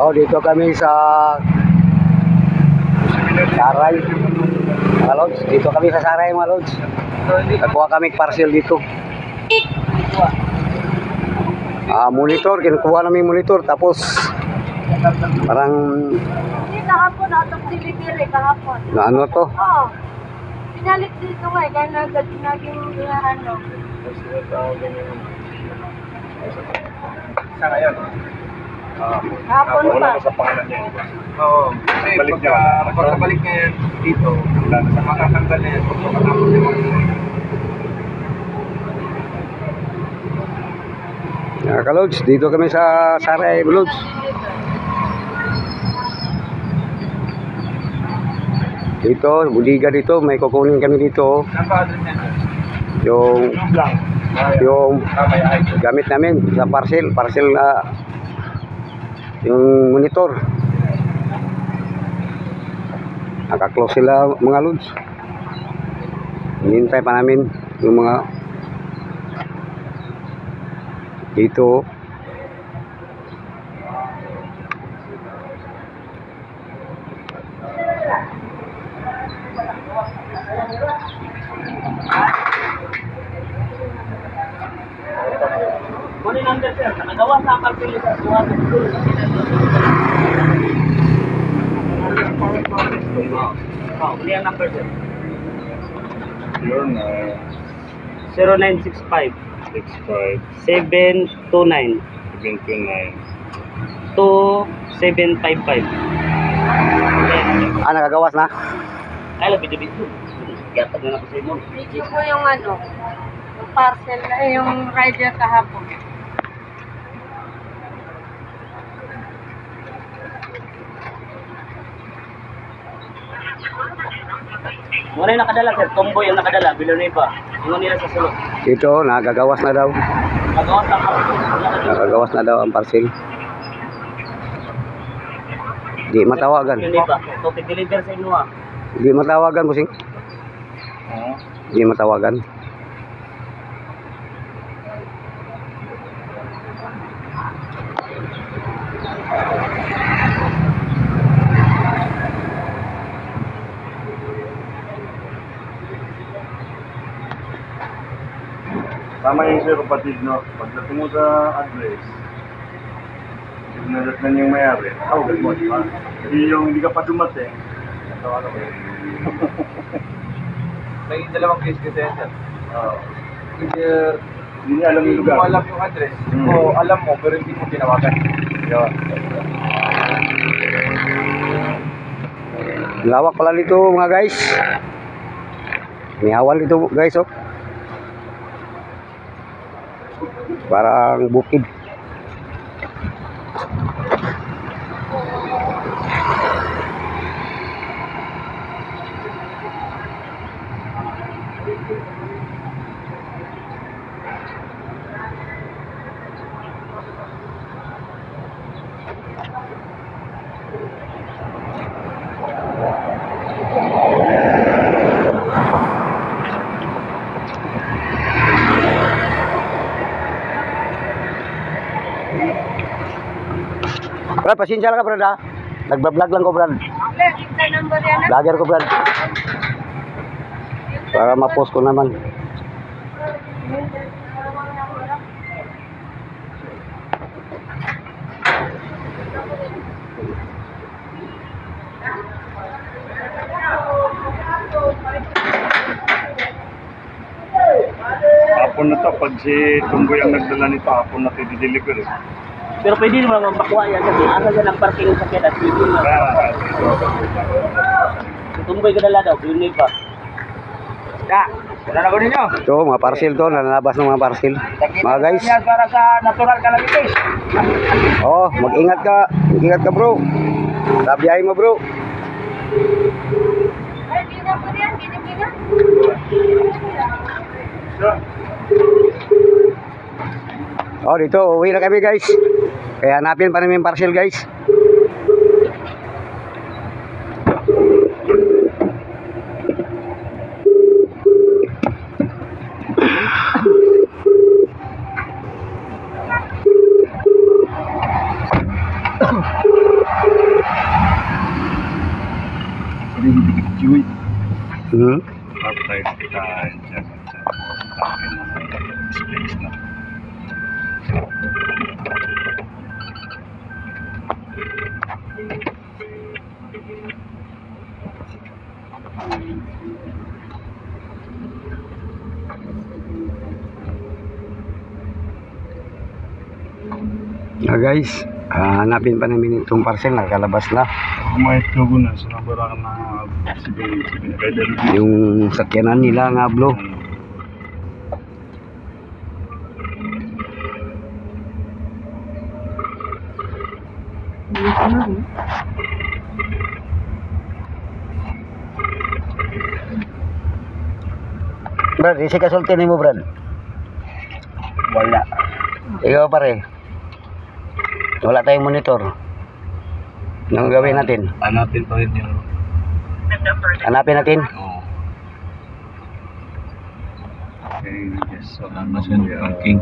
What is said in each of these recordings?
Oh, dito kami sa Saray, mga lods. Dito kami sa Saray, mga lods. Nakuha kami parcel dito. Monitor, kinukuha namin monitor. Tapos parang kahapon atong delivery kahapon. na ano to? Oo. Pinalit dito nga kaya naging ano. Sa ngayon. Hapon Wala pa. na sa pangalan niya. Oo. Balik niya. Pagkabalik niya dito, wala na sa makakanggal niya. Pagkatapos niya. Kalods, dito kami sa Saray, Lods. Dito, budiga dito, may kukunin kami dito. Napa-address niya. Yung gamit namin sa parcel na yung monitor. Naka-close sila, mga lods. Hinihintay pa namin yung mga dito. Ano yung number, sir? Nakagawa sa kalpili sa suwan. Ano yung number, sir? Yun. 0965 65 729 729. 2755. Nakagawas na. Ay, labid-labid po. Gatag na ako sa inyo. Video ko yung ano, yung parcel, yung rider kahapon. Muna yung nakadala, sir. Tomboy yung nakadala. Bilonipa. Yung nila sa sulok. Dito, nakagawas na daw. Nagawa sa ako. Nakagawas na daw ang parcel. Di matawagan. Bilonipa. So, deliver sa inyo ah. Di matawagan, busing. Di matawagan. Tama yung sir, kapatid, no? Pagdating mo sa address, signalat na niya yung may-ari. Tawag mo, di ba? Hindi yung hindi ka pa dumating. Tawagan mo yun. May dalawang case kasi yan, sir. Either hindi niya alam yung hindi lugar. mo alam yung address, Hmm. o alam mo pero hindi mo tinawagan. Yun. Lawak pala dito, mga guys. May hawal dito, guys, oh. Parang bukid. Brad, pasensya lang ka, Brad, ha? Nagbablog lang ko, Brad. Sa number yan. Vlogger ko, Brad. Para ma-post ko naman. Hapon na to, pag si Tumboy ang nagdala nito, hapon na ito i-deliver. Pero pwede naman magpakwa yan kasi asa siya ng parking sa kaya at pwede na. Tumboy ka dala daw, Bilonipa. Wala na ko ninyo. Ito, mga parcel to. Nanalabas ng mga parcel. Mga guys. Yan para sa natural calamities. Oh, mag-ingat ka. Mag-ingat ka, bro. Sabiyahin mo, bro. Ay, bina po yan, bina. Oh, dito. Uwi na kami, guys. Kaya hanapin pa namin yung parcel, guys. Hmm? Outside tayo dyan. Space na. Guys, hanapin pa namin itong parcel, nakalabas na. May tugo na sa nabarang na sige. Kaya Yung sakyanan nila nga blo. Brad, isi kasulti ni mo, Brad. Wala. Ikaw pare. Wala tayong monitor. Anong gawin natin? hanapin pa rin yung Hanapin natin. okay, yes, so parking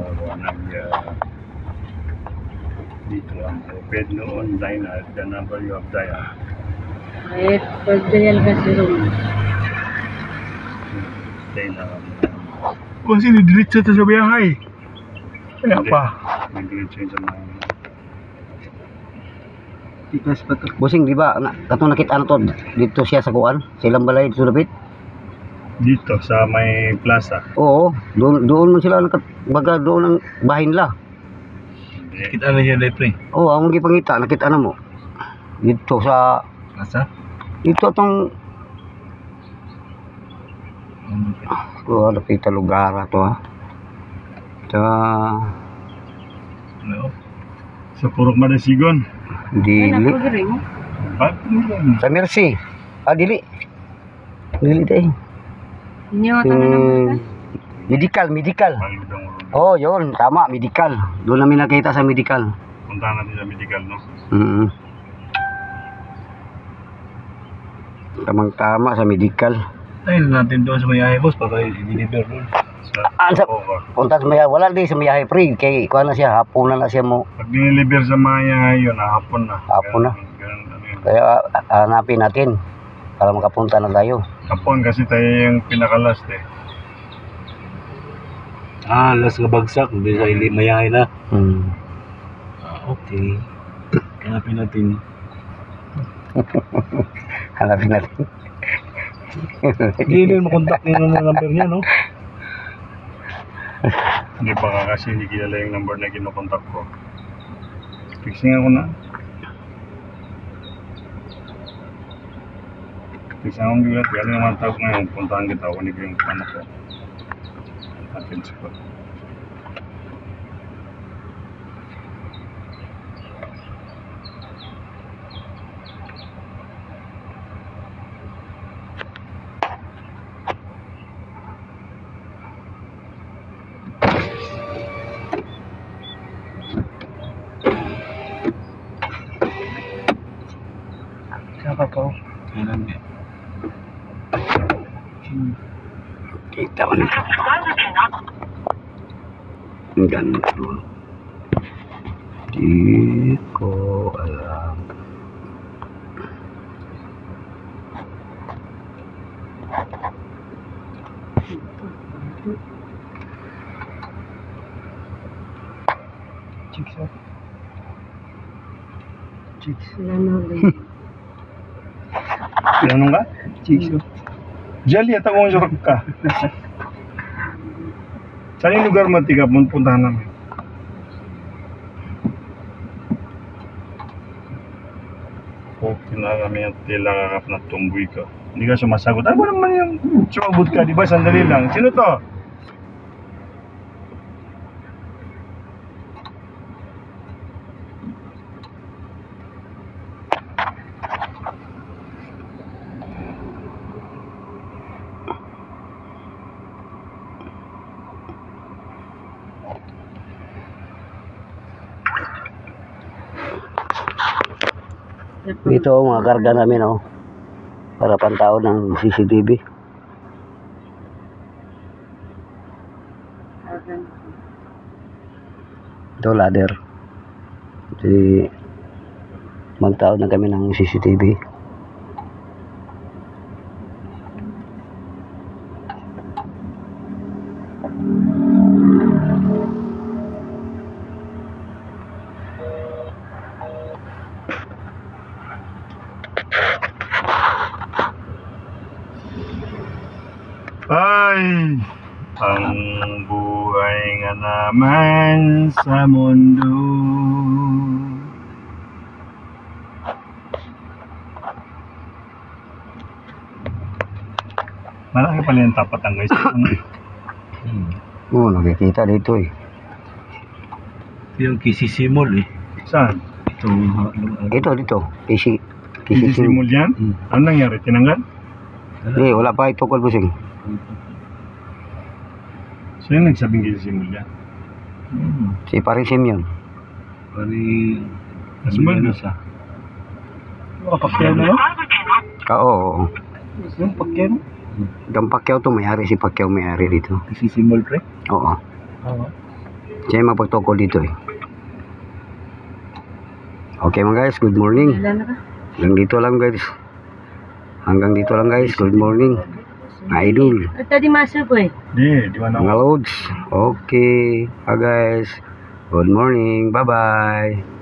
dito ang open no online at the number you have dialed. Eh, pagdayal kasi rin. Stay na kung sino diretso to sa biyahe kaya pa diretso sa mga Tikas pa to. Busing, di ba? Katong nakita na to, dito siya sa kuan, silang balay, sulapit. dito sa may plaza. Oo, doon mo sila, baga doon ang bahay nila. Kita na siya pre. Oo, ang gipangita, nakita na mo. Dito sa, Plaza? dito itong, ano kita lugar na to ha. Sa, No. Sa Purok Madasigon. Dili. Napagring. Sa Mercy. Dili. Dili tayo. Inyo ito na naman. Medical. Oh, yun, tama, medical. Doon namin nakita sa medical. Punta natin sa medical, no? Tamang-tama sa medical. Ay, natin doon sa may boss para i-deliver doon. Sa punta sa Mayahay, wala din sa Mayahay pre, kay kuha na siya, hapon na siya mo. Pag diniliver sa Maya ngayon, hapon na. Hapon na. Ganun, ano yun. Kaya hanapin natin para makapunta na tayo. Hapon kasi tayo yung pinaka-last eh. Last na bagsak. Hindi sa mayahay na. Okay. Hanapin natin. Hanapin natin. Hindi mo contact niyo ng number niya, no? Hindi pa ka kasi hindi kilala yung number na kinokontak ko. Fixing ako na. Fixing akong bigat. Galing naman tawag ngayon. Puntahan kita. Kunin ko yung ano ko. Atin ko. Siapa po? Kailan nga? Kita mo na. Ang ganito. Di ko alam. Chicks, oh. Chicks. Ano nga? Chicks, oh. Jali at akong surak ka. Saan yung lugar mo tiga? Puntahan namin. Okay na kami yung tila kakap na tumboy ka. Hindi ka sumasagot. Ano ba naman yung sumabot ka? Di ba? Sandali lang. Sino to? Dito mga karga namin para pantaon ng CCTV. Ito ladder. Magtaon na kami ng CCTV. Ay! Ang buhay nga naman sa mundo. Malaki pala yung tapatan guys. Oo, nakikita dito eh. Yung kisisimol eh. Saan? Ito, dito. Hindi Kisisimul. simul yan? Hmm. Ano nangyari? Tinanggal? Hindi, wala pa ito, Kulbusing. So yung nagsabing kisisimul yan? Si Parisim yun. Pari... Asmal ano na sa... Kapakyan na yun? Oo. Yung pakyan? Itong Pacquiao to, may-ari si Pacquiao, may-ari dito. Kisisimol pre? Oo. Oo. Siya yung magpagtokol dito eh. Okay mga guys, good morning. Ilan na ka? Hanggang dito lang guys. Hanggang dito lang guys, good morning. Mga idol, Ito di master po eh. Di ba na mga loads. Okay. Guys, good morning. Bye-bye.